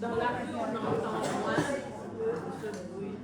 Dans la rue, on entend moins ce bruit.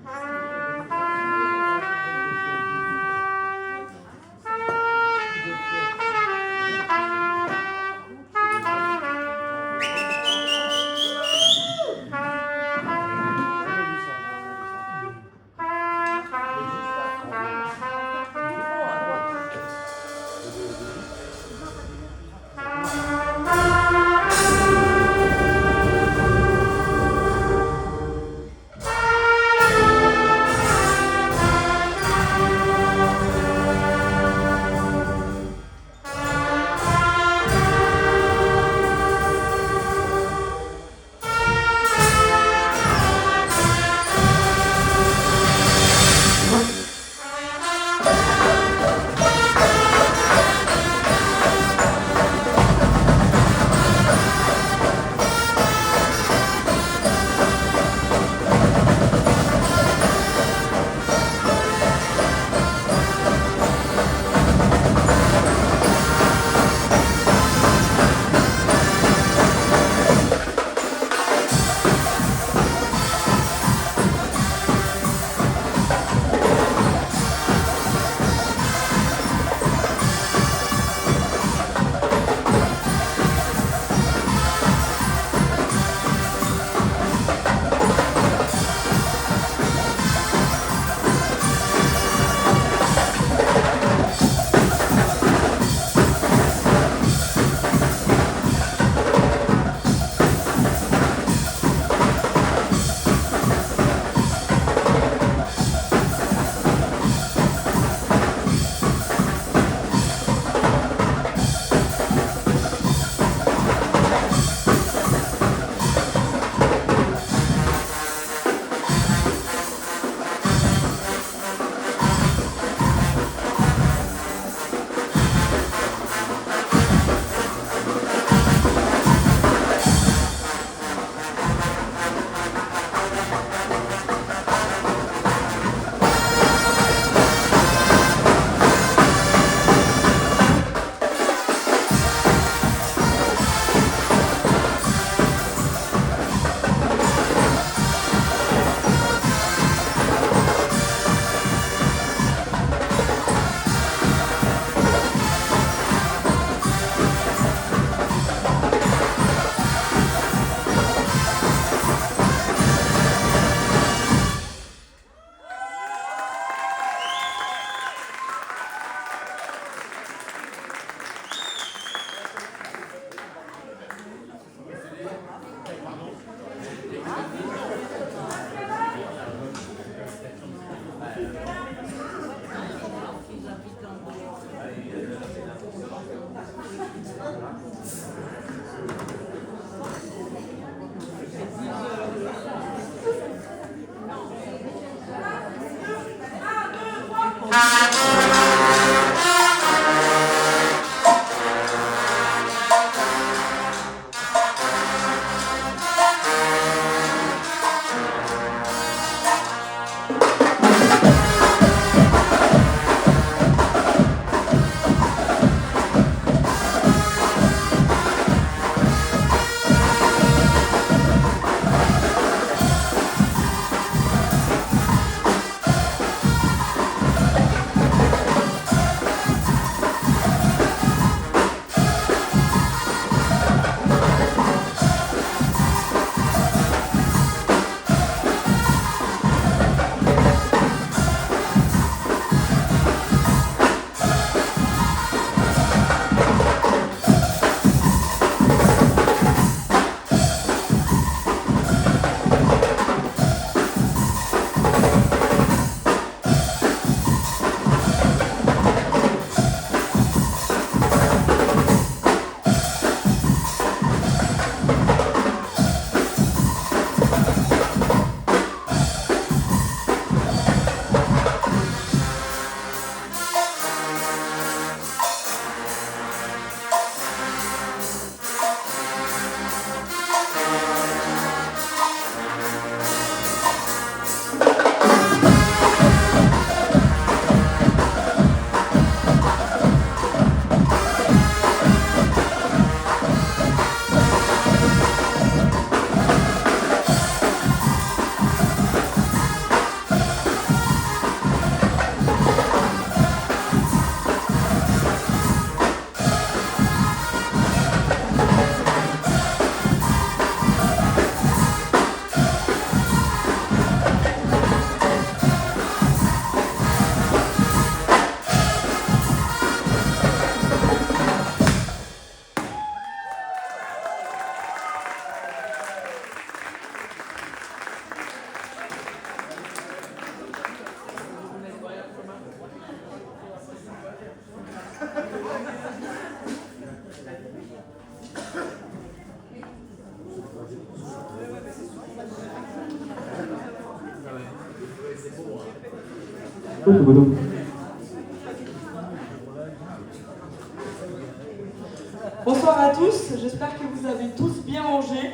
Bonsoir à tous, j'espère que vous avez tous bien mangé.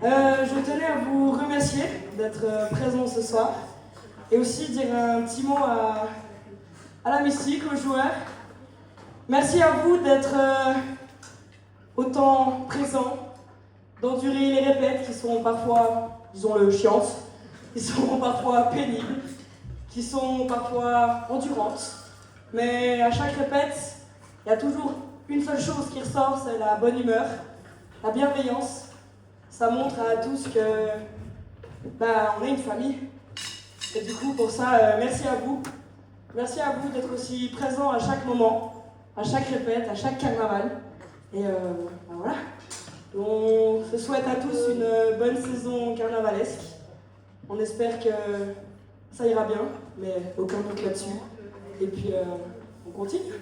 Je tenais à vous remercier d'être présents ce soir et aussi dire un petit mot à la mystique, aux joueurs. Merci à vous d'être autant présents, d'endurer les répètes qui sont parfois, disons-le, chiantes, qui sont parfois pénibles, qui sont parfois endurantes. Mais à chaque répète, il y a toujours une seule chose qui ressort, c'est la bonne humeur, la bienveillance. Ça montre à tous que on est une famille. Et du coup, pour ça, merci à vous. Merci à vous d'être aussi présents à chaque moment, à chaque répète, à chaque carnaval. Et voilà. On se souhaite à tous une bonne saison carnavalesque. On espère que ça ira bien, mais aucun doute là-dessus. Et puis, on continue.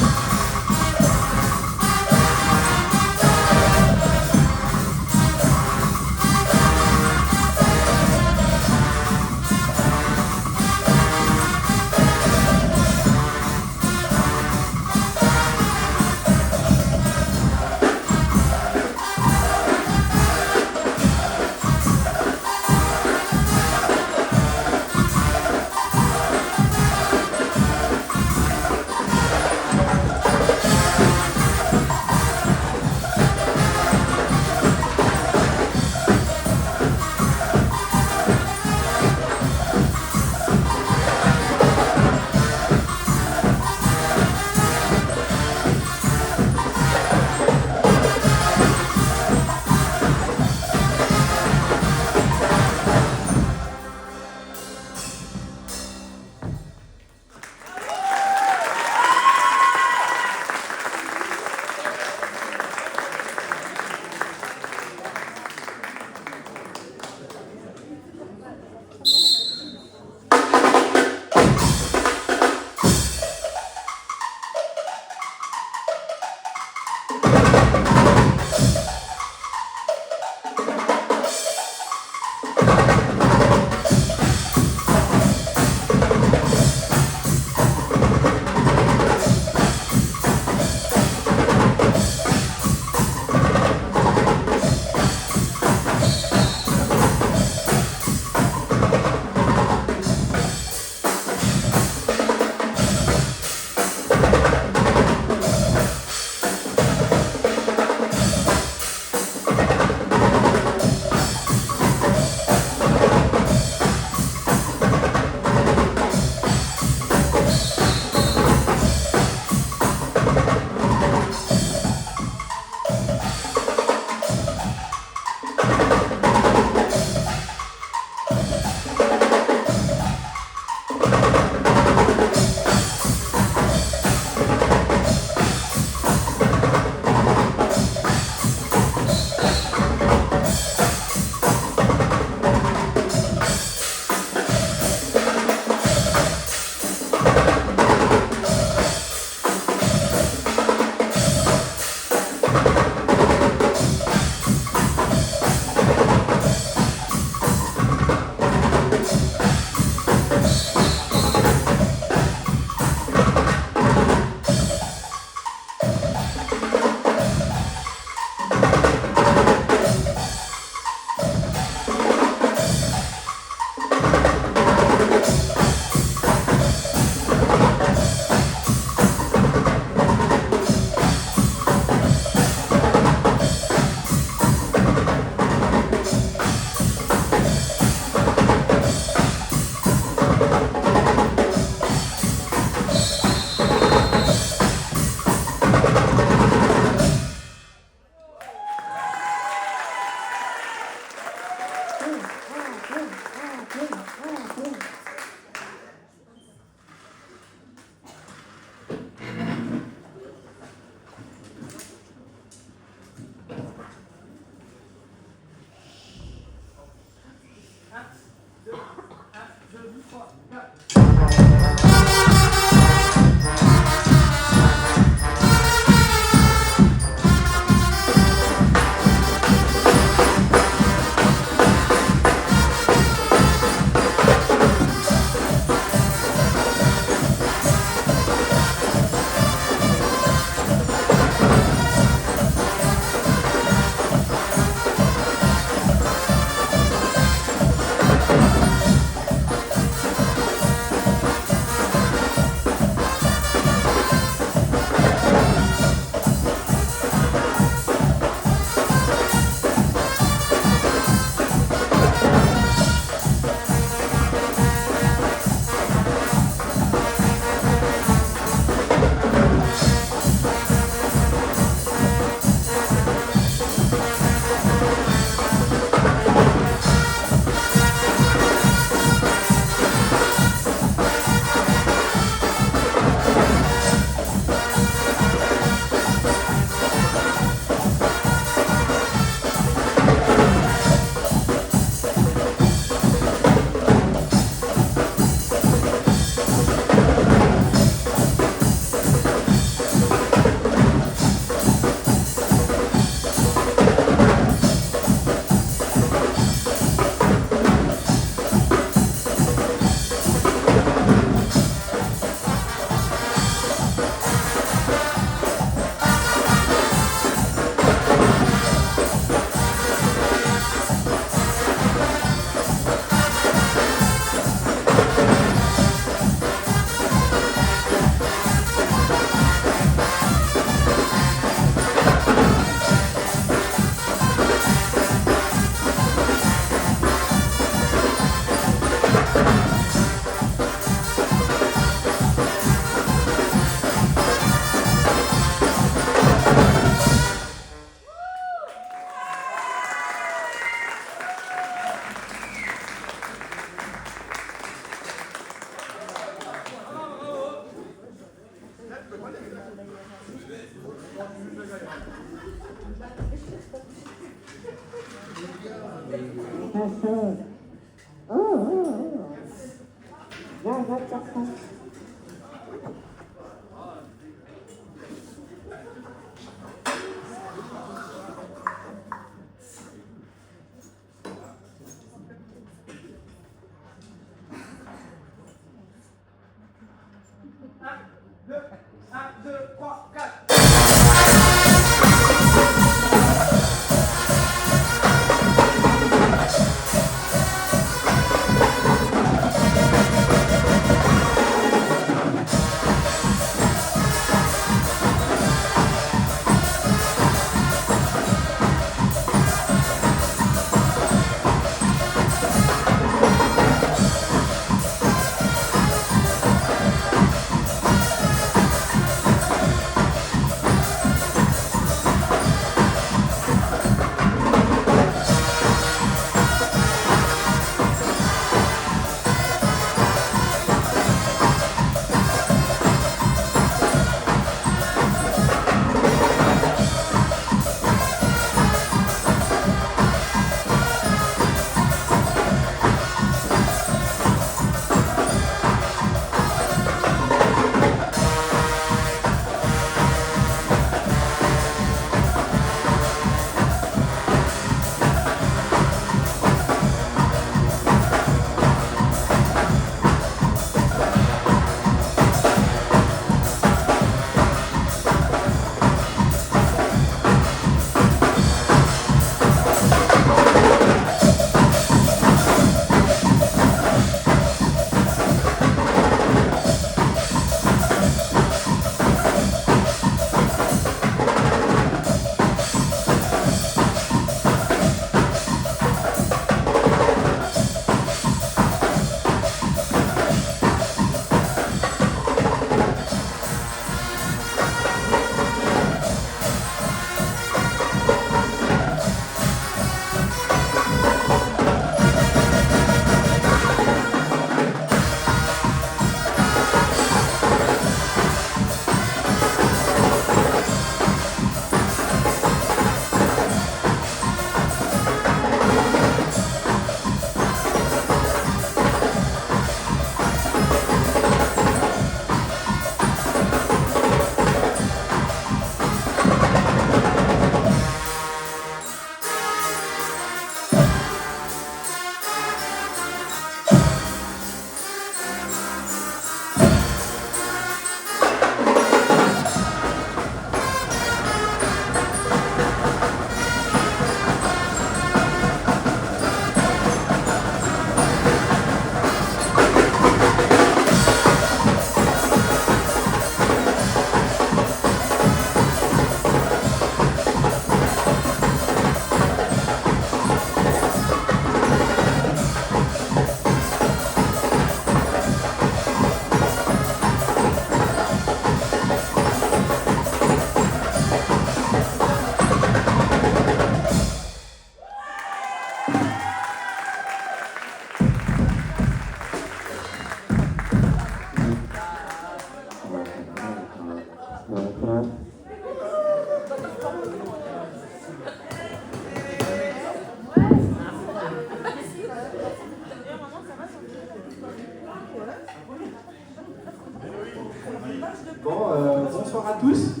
Bonsoir à tous.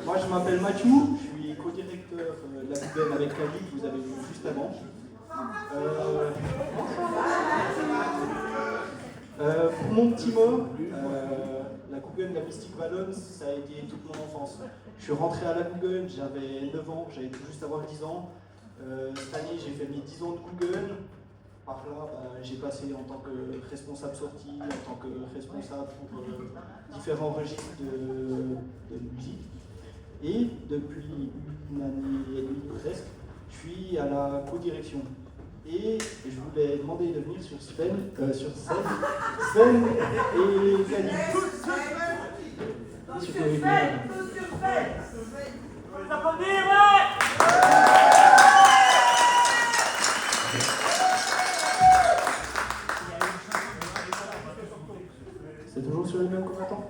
Moi je m'appelle Mathieu, je suis co-directeur de la Guggen avec Khalid, que vous avez vu juste avant. Pour mon petit mot, la Guggen, la Mystic Balance, ça a été toute mon enfance. Je suis rentré à la Guggen, j'avais 9 ans, j'allais tout juste avoir 10 ans. Cette année j'ai fait mes 10 ans de Guggen. Par là, j'ai passé en tant que responsable sortie, en tant que responsable pour différents registres de musique. Et depuis une année et demie presque, je suis à la co-direction. Et je voulais demander de venir sur scène, Sven et Khalid. Si vous pouvez venir. C'est toujours sur les mêmes combattants?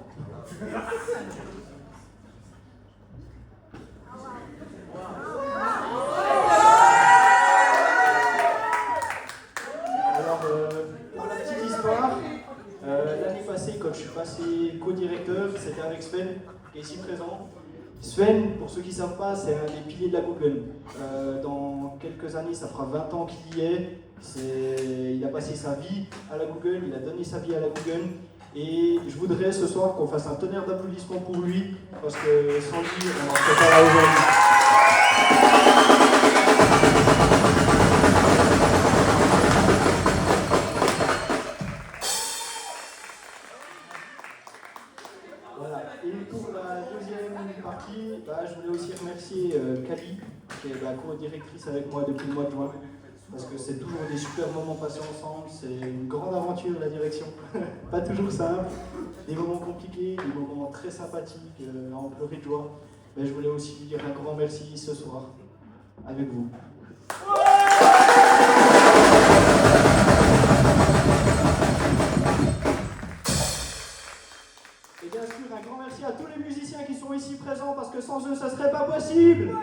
Pour la petite histoire, l'année passée, quand je suis passé co-directeur, c'était avec Sven, qui est ici présent. Sven, pour ceux qui ne savent pas, c'est un des piliers de la Google. Dans quelques années, ça fera 20 ans qu'il y est. Il a passé sa vie à la Google, il a donné sa vie à la Google. Et je voudrais ce soir qu'on fasse un tonnerre d'applaudissements pour lui, parce que sans lui, on n'en serait pas là aujourd'hui. Voilà. Et pour la deuxième partie, je voulais aussi remercier Kali, qui est la co-directrice avec moi depuis le mois de juin. Parce que c'est toujours des super moments passés ensemble, c'est une grande aventure la direction, pas toujours simple, des moments compliqués, des moments très sympathiques, à en pleurer de joie. Mais je voulais aussi dire un grand merci ce soir, avec vous. Et bien sûr, un grand merci à tous les musiciens qui sont ici présents, parce que sans eux, ça serait pas possible.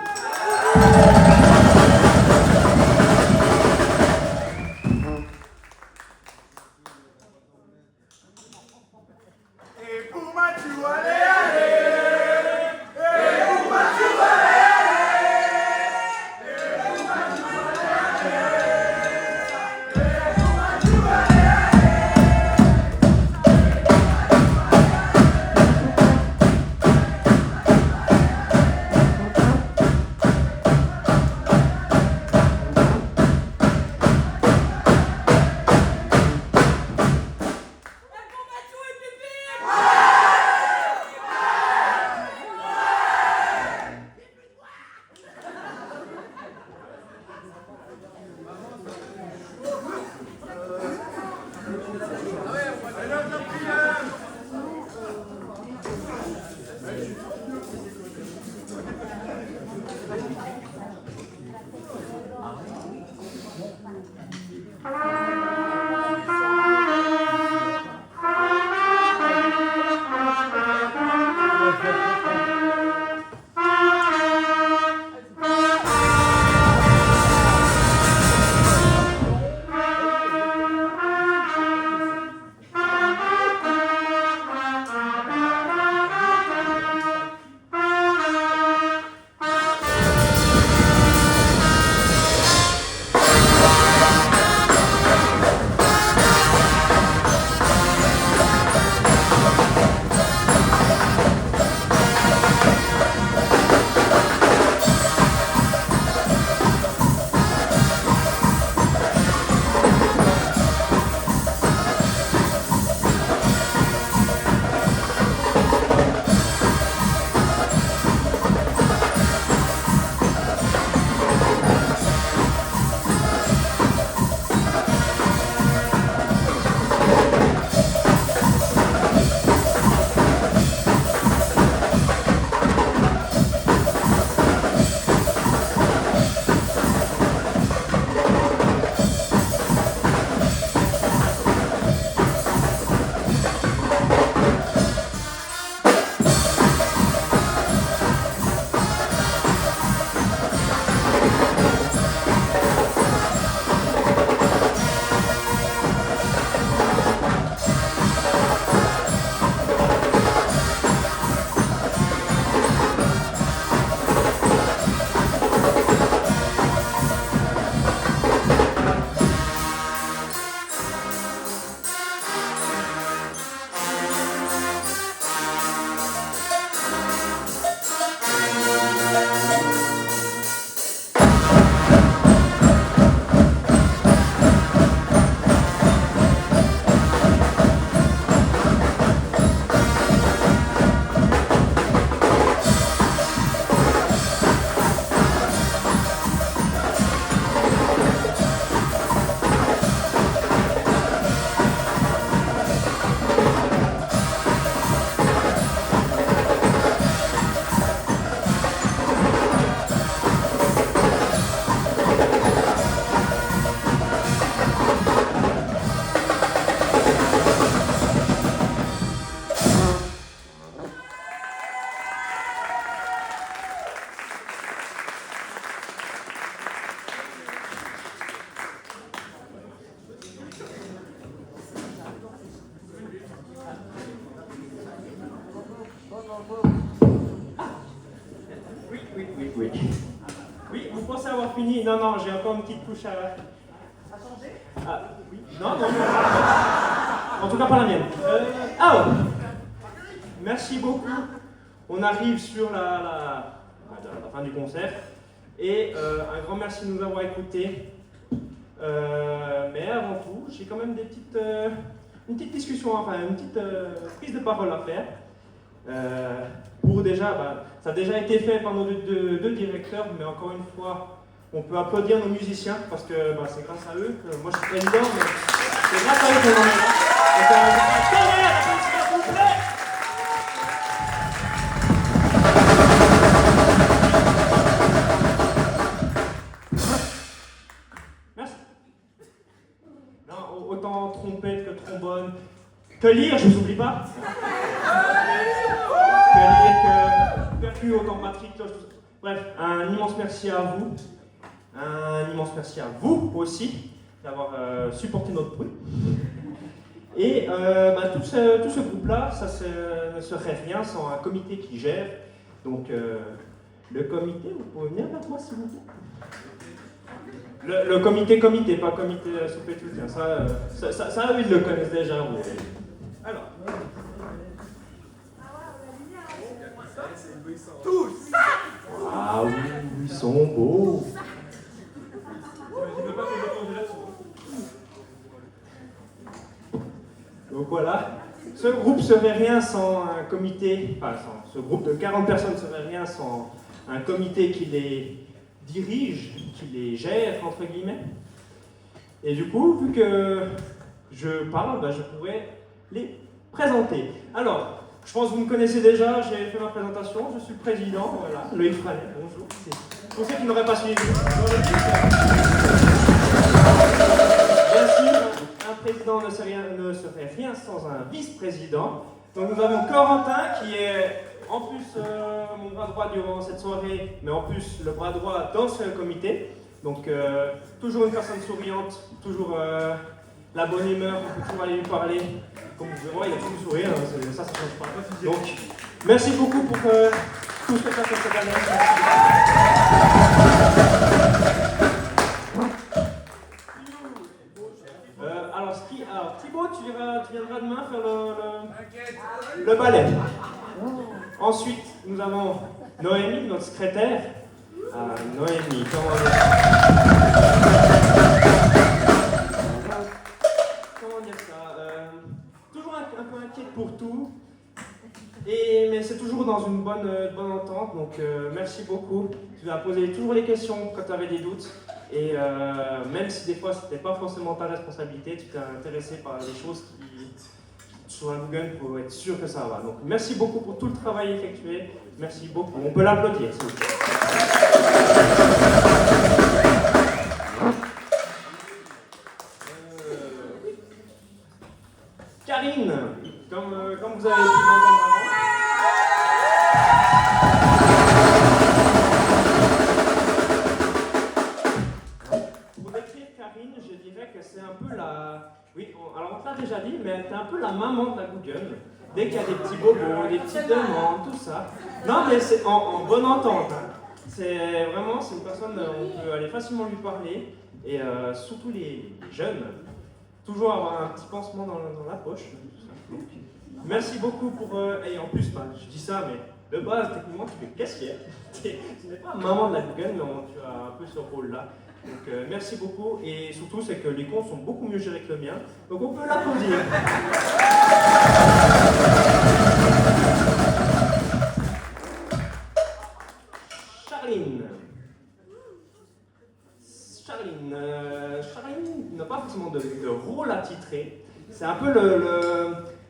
fini. Non, non, j'ai encore une petite couche à... À changer? Ah, oui. Non, non, non. En tout cas, pas la mienne. Ah, merci beaucoup. On arrive sur la fin du concert. Et un grand merci de nous avoir écoutés. Mais avant tout, j'ai quand même une petite discussion, enfin une petite prise de parole à faire. Pour déjà, ça a déjà été fait par nos deux directeurs, mais encore une fois, on peut applaudir nos musiciens parce que c'est grâce à eux. Moi je suis président, mais c'est grâce à eux qu'on en est là. Donc, s'il vous plaît. Merci. Non, autant trompette que trombone, que lire, je vous oublie pas. Que lire, que percu, autant Patrick, cloche, tout ça. Bref, un immense merci à vous. Un immense merci à vous aussi d'avoir supporté notre bruit. Et tout ce groupe-là, ça ne serait rien sans un comité qui gère. Donc, le comité, vous pouvez venir vers moi s'il vous plaît. Le comité, pas comité souper tout. Ça, eux, ils le connaissent déjà. Alors. Tous. Ah oui, ils sont beaux. Donc voilà, ce groupe serait rien sans un comité, ce groupe de 40 personnes serait rien sans un comité qui les dirige, qui les gère, entre guillemets. Et du coup, vu que je parle, je pourrais les présenter. Alors, je pense que vous me connaissez déjà, j'ai fait ma présentation, je suis le président, voilà, Loïc Franet, bonjour. Pour ceux qui n'auraient pas suivi, bien sûr, un président ne serait rien sans un vice-président. Donc nous avons Corentin qui est en plus mon bras droit durant cette soirée, mais en plus le bras droit dans ce comité. Donc toujours une personne souriante, toujours la bonne humeur, on peut toujours aller lui parler. Comme vous pouvez voir, il a toujours le sourire, ça ne change pas. Donc merci beaucoup pour tout ce que tu as fait cette année. Alors Thibaut, tu viendras demain faire le ballet. Ensuite, nous avons Noémie, notre secrétaire. Noémie, comment dire ça toujours un peu inquiète pour tout, mais c'est toujours dans une bonne entente. Donc merci beaucoup. Tu as posé toujours les questions quand tu avais des doutes. Et même si des fois c'était pas forcément ta responsabilité, tu t'es intéressé par des choses qui sur la Google pour être sûr que ça va. Donc merci beaucoup pour tout le travail effectué. Merci beaucoup. On peut l'applaudir s'il vous plaît. Karine, comme vous avez pu l'entendre avant. Je dirais que c'est un peu la... Oui, alors on te l'a déjà dit, mais t'es un peu la maman de la Google. Dès qu'il y a des petits bobos, des petites demandes, tout ça. Non, mais c'est en bonne entente. Hein. C'est une personne, on peut aller facilement lui parler. Et surtout les jeunes, toujours avoir un petit pansement dans la poche. Donc, merci beaucoup pour... et en plus, je dis ça, mais de base, techniquement, tu es caissière. Tu n'es pas maman de la Google, mais tu as un peu ce rôle-là. Donc merci beaucoup, et surtout c'est que les comptes sont beaucoup mieux gérés que le mien, donc on peut l'applaudir. Charline n'a pas forcément de rôle à titrer, c'est un peu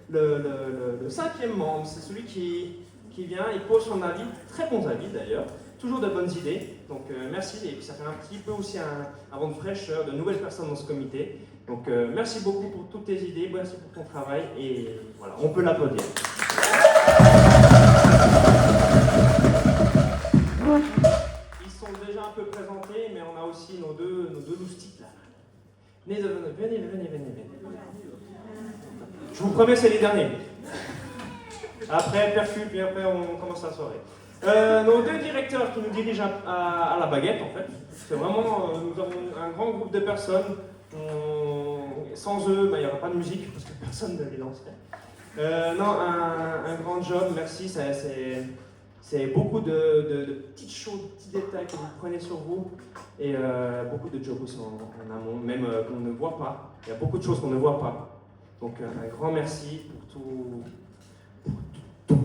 le cinquième membre, c'est celui qui vient, il pose son avis, très bons avis d'ailleurs. Toujours de bonnes idées, donc merci, et puis ça fait un petit peu aussi un vent de fraîcheur, de nouvelles personnes dans ce comité. Donc merci beaucoup pour toutes tes idées, merci pour ton travail, et voilà, on peut l'applaudir. Ils sont déjà un peu présentés, mais on a aussi nos deux loustiques là. Venez. Je vous promets, c'est les derniers. Après, percu, puis après on commence la soirée. Nos deux directeurs qui nous dirigent à la baguette, en fait. C'est vraiment, nous avons un grand groupe de personnes. Sans eux, il n'y aura pas de musique parce que personne ne les lancerait. Non, un grand job, merci. C'est beaucoup de petites choses, de petits détails que vous prenez sur vous et beaucoup de jobs aussi en amont, même qu'on ne voit pas. Il y a beaucoup de choses qu'on ne voit pas. Donc un grand merci pour tout,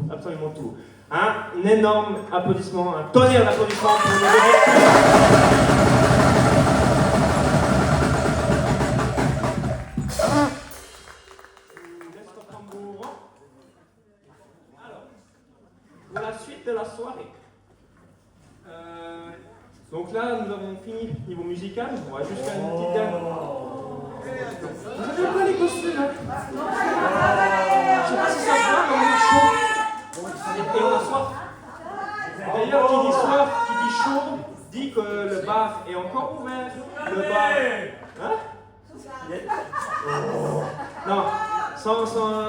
absolument tout. Un énorme applaudissement, un tonnerre d'applaudissements pour nos directeurs. Alors, pour la suite de la soirée. Donc là, nous avons fini niveau musical. On va juste faire une petite dernière. Vous avez pas les costumes, hein? Je sais pas si ça se voit, mais on est chaud. Et on a soif. D'ailleurs, qui dit soif, qui dit chaud, dit que le bar est encore ouvert. Le bar. Hein? Non,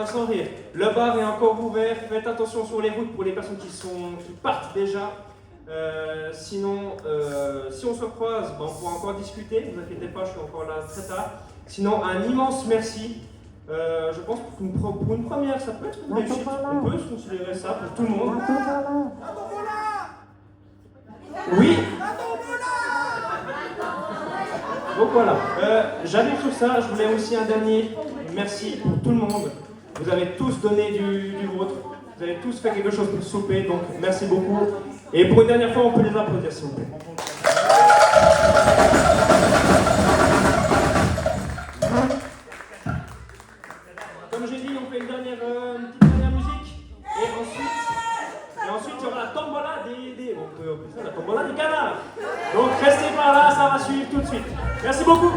sans rire. Le bar est encore ouvert. Faites attention sur les routes pour les personnes qui partent déjà. Sinon, si on se croise, on pourra encore discuter. Ne vous inquiétez pas, je suis encore là très tard. Sinon, un immense merci. Je pense que pour une première, ça peut être une réussite. On peut se considérer ça pour tout le monde. Oui. Donc voilà. J'arrive sur ça. Je voulais aussi un dernier merci pour tout le monde. Vous avez tous donné du vôtre. Vous avez tous fait quelque chose pour souper. Donc merci beaucoup. Et pour une dernière fois, on peut les applaudir, s'il vous plaît. Comme j'ai dit, on fait une petite dernière musique. Et ensuite, il y aura la tombola on peut faire la tombola des canards. Donc restez par là, ça va suivre tout de suite. Merci beaucoup.